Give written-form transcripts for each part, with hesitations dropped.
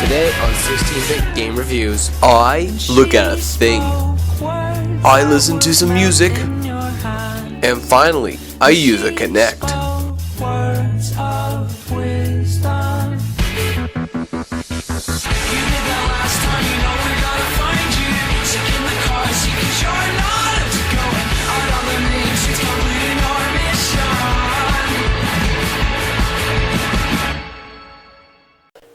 Today on 16-Bit Game Reviews, I look at a thing, I listen to some music, and finally, I use a Kinect.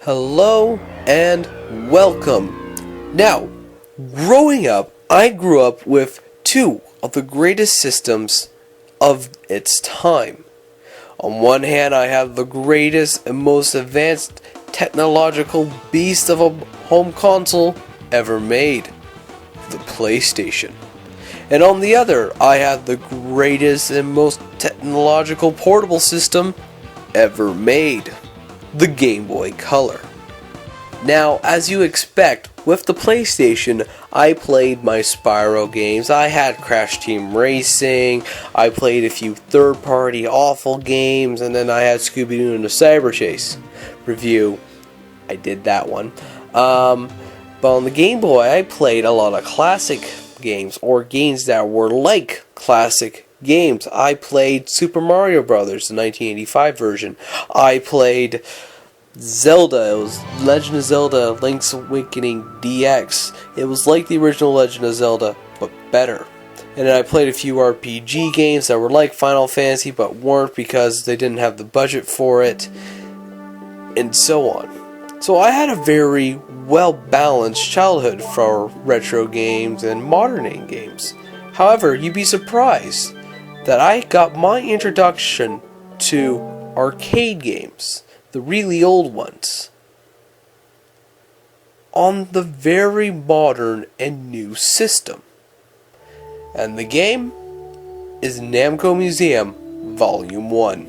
Hello and welcome. Now, growing up, I grew up with two of the greatest systems of its time. On one hand, I have the greatest and most advanced technological beast of a home console ever made, the PlayStation. And on the other, I have the greatest and most technological portable system ever made, the Game Boy Color. Now, as you expect, with the PlayStation, I played my Spyro games, I had Crash Team Racing, I played a few third-party awful games, and then I had Scooby-Doo and the Cyber Chase review. I did that one. But on the Game Boy, I played a lot of classic games, or games that were like classic games. I played Super Mario Bros., the 1985 version. I played Zelda. It was Legend of Zelda Link's Awakening DX. It was like the original Legend of Zelda, but better. And then I played a few RPG games that were like Final Fantasy, but weren't because they didn't have the budget for it, and so on. So I had a very well-balanced childhood for retro games and modern games. However, you'd be surprised that I got my introduction to arcade games, the really old ones, on the very modern and new system. And the game is Namco Museum Volume 1.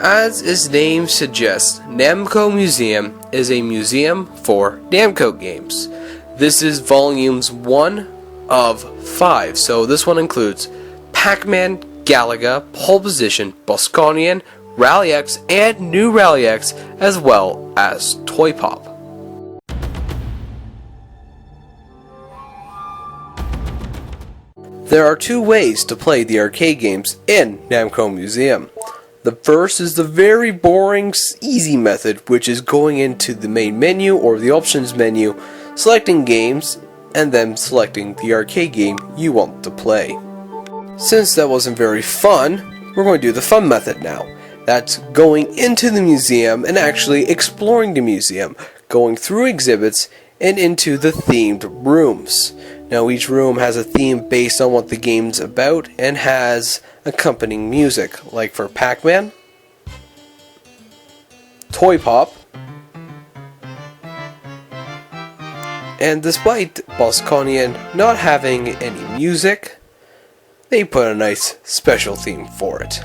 As its name suggests, Namco Museum is a museum for Namco games. This is volumes 1 of 5, so this one includes Pac-Man, Galaga, Pole Position, Bosconian, Rally X, and New Rally X, as well as Toy Pop. There are two ways to play the arcade games in Namco Museum. The first is the very boring, easy method, which is going into the main menu or the options menu, selecting games, and then selecting the arcade game you want to play. Since that wasn't very fun, we're going to do the fun method now. That's going into the museum and actually exploring the museum, going through exhibits and into the themed rooms. Now each room has a theme based on what the game's about and has accompanying music, like for Pac-Man, Toy Pop, and despite Bosconian not having any music, they put a nice special theme for it.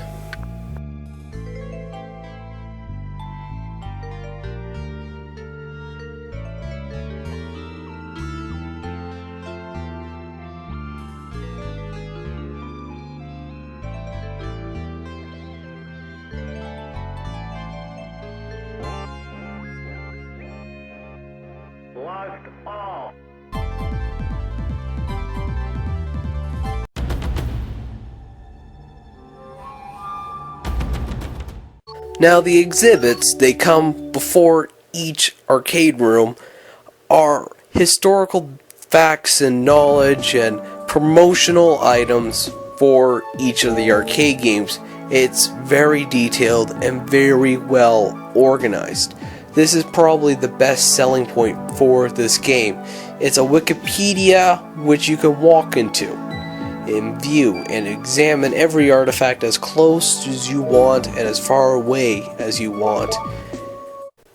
Lost all. Now the exhibits, they come before each arcade room, are historical facts and knowledge and promotional items for each of the arcade games. It's very detailed and very well organized. This is probably the best selling point for this game. It's a Wikipedia which you can walk into and view and examine every artifact as close as you want and as far away as you want.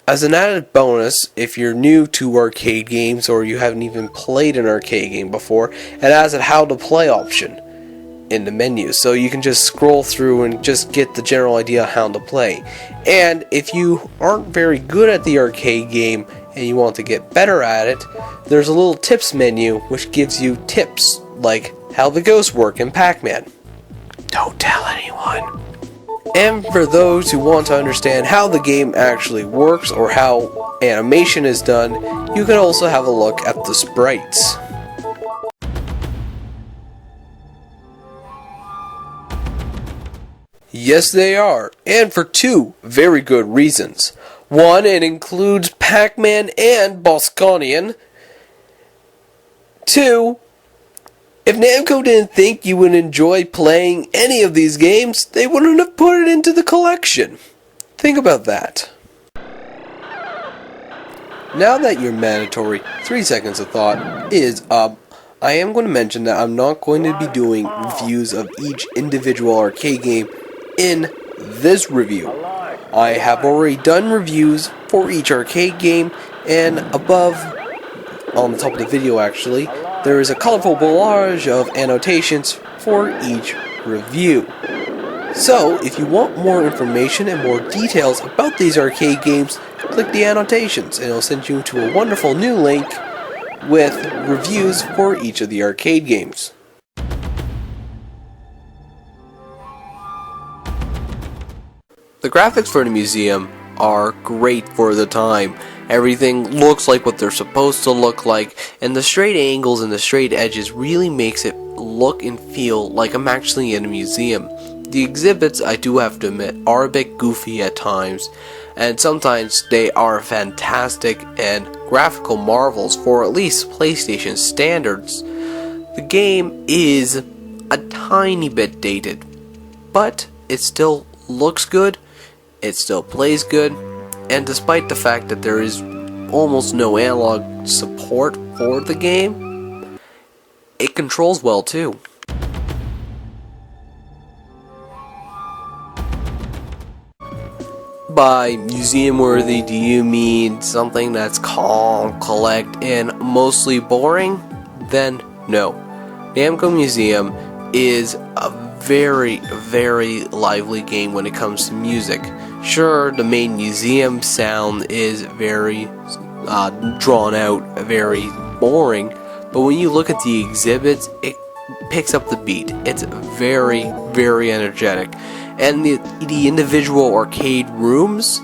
As an added bonus, if you're new to arcade games or you haven't even played an arcade game before, it has a how to play option in the menu, so you can just scroll through and just get the general idea how to play. And if you aren't very good at the arcade game and you want to get better at it, there's a little tips menu which gives you tips like how the ghosts work in Pac-Man. Don't tell anyone. And for those who want to understand how the game actually works or how animation is done, you can also have a look at the sprites. Yes, they are, and for two very good reasons. One, it includes Pac-Man and Bosconian. Two, if Namco didn't think you would enjoy playing any of these games, they wouldn't have put it into the collection. Think about that. Now that your mandatory 3 seconds of thought is up, I am going to mention that I'm not going to be doing reviews of each individual arcade game in this review. I have already done reviews for each arcade game, and above, on the top of the video actually, there is a colorful collage of annotations for each review. So, if you want more information and more details about these arcade games, click the annotations and it'll send you to a wonderful new link with reviews for each of the arcade games. The graphics for the museum are great for the time. Everything looks like what they're supposed to look like, and the straight angles and the straight edges really makes it look and feel like I'm actually in a museum. The exhibits, I do have to admit, are a bit goofy at times, and sometimes they are fantastic and graphical marvels for at least PlayStation standards. The game is a tiny bit dated, but it still looks good, it still plays good, and despite the fact that there is almost no analog support for the game, it controls well too. By museum worthy, do you mean something that's calm, collect, and mostly boring? Then no. Namco Museum is a very, very lively game when it comes to music. Sure, the main museum sound is very drawn out, very boring, but when you look at the exhibits, it picks up the beat. It's very, very energetic. And the individual arcade rooms,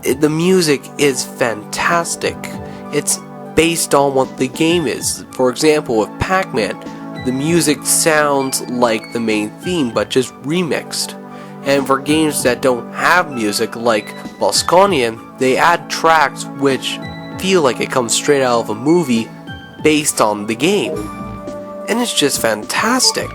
the music is fantastic. It's based on what the game is. For example, with Pac-Man, the music sounds like the main theme, but just remixed. And for games that don't have music, like Bosconian, they add tracks which feel like it comes straight out of a movie based on the game. And it's just fantastic.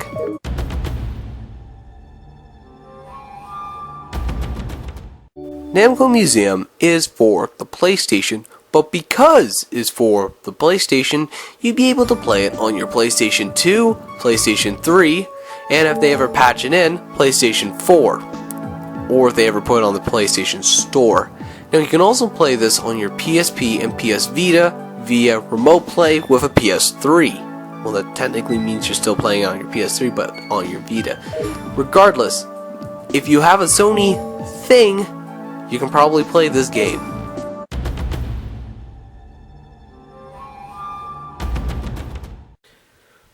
Namco Museum is for the PlayStation, but because it's for the PlayStation, you'd be able to play it on your PlayStation 2, PlayStation 3, and if they ever patch it in, PlayStation 4, or if they ever put it on the PlayStation Store. Now you can also play this on your PSP and PS Vita via remote play with a PS3. Well, that technically means you're still playing on your PS3, but on your Vita. Regardless, if you have a Sony thing, you can probably play this game.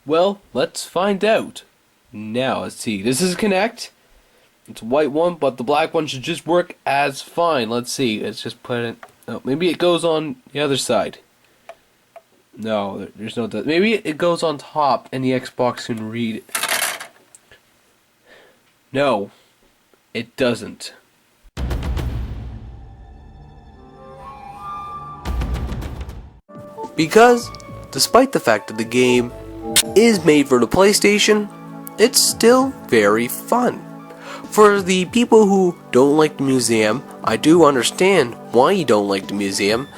Well, let's find out. Now, let's see. This is Connect. It's a white one, but the black one should just work as fine. Let's see. Let's just put it... Oh, maybe it goes on the other side. No, there's no... Maybe it goes on top and the Xbox can read it. No, it doesn't. Because, despite the fact that the game is made for the PlayStation, it's still very fun. For the people who don't like the museum, I do understand why you don't like the museum.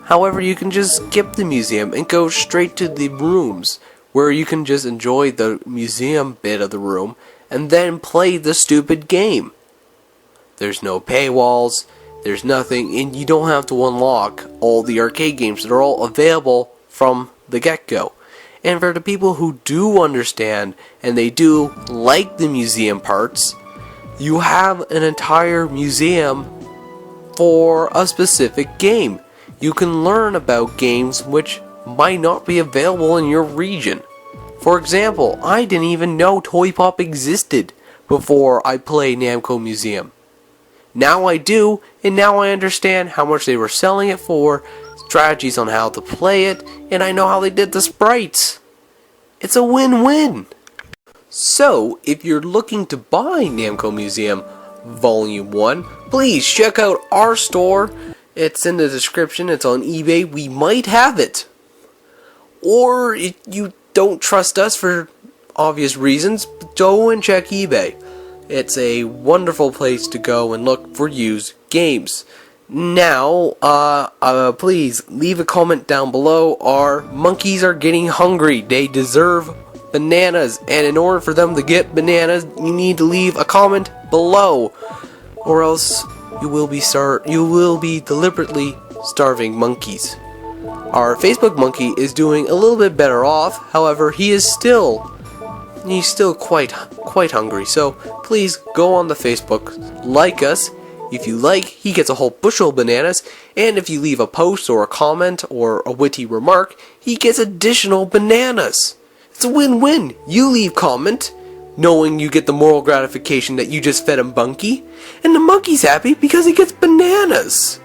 However, you can just skip the museum and go straight to the rooms, where you can just enjoy the museum bit of the room and then play the stupid game. There's no paywalls, there's nothing, and you don't have to unlock all the arcade games. They're all available from the get-go. And for the people who do understand and they do like the museum parts, you have an entire museum for a specific game. You can learn about games which might not be available in your region. For example, I didn't even know Toy Pop existed, before I play Namco Museum. Now I do, and now I understand how much they were selling it for, strategies on how to play it, and I know how they did the sprites. It's a win-win. So, if you're looking to buy Namco Museum Volume 1, please check out our store. It's in the description, it's on eBay, we might have it. Or, if you don't trust us for obvious reasons, go and check eBay. It's a wonderful place to go and look for used games. Now, please leave a comment down below. Our monkeys are getting hungry. They deserve bananas, and in order for them to get bananas, you need to leave a comment below, or else you will be deliberately starving monkeys. Our Facebook monkey is doing a little bit better off. However, he's still quite hungry. So please go on the Facebook, like us. If you like, he gets a whole bushel of bananas, and if you leave a post or a comment or a witty remark, he gets additional bananas. It's a win-win. You leave comment, knowing you get the moral gratification that you just fed a monkey, and the monkey's happy because he gets bananas.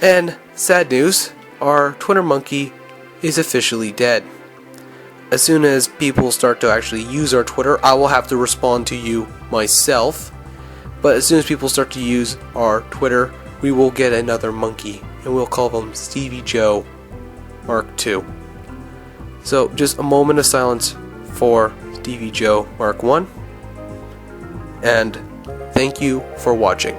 And sad news, our Twitter monkey is officially dead. As soon as people start to actually use our Twitter, I will have to respond to you myself. But as soon as people start to use our Twitter, we will get another monkey, and we'll call them Stevie Joe Mark II. So just a moment of silence for Stevie Joe Mark I, and thank you for watching.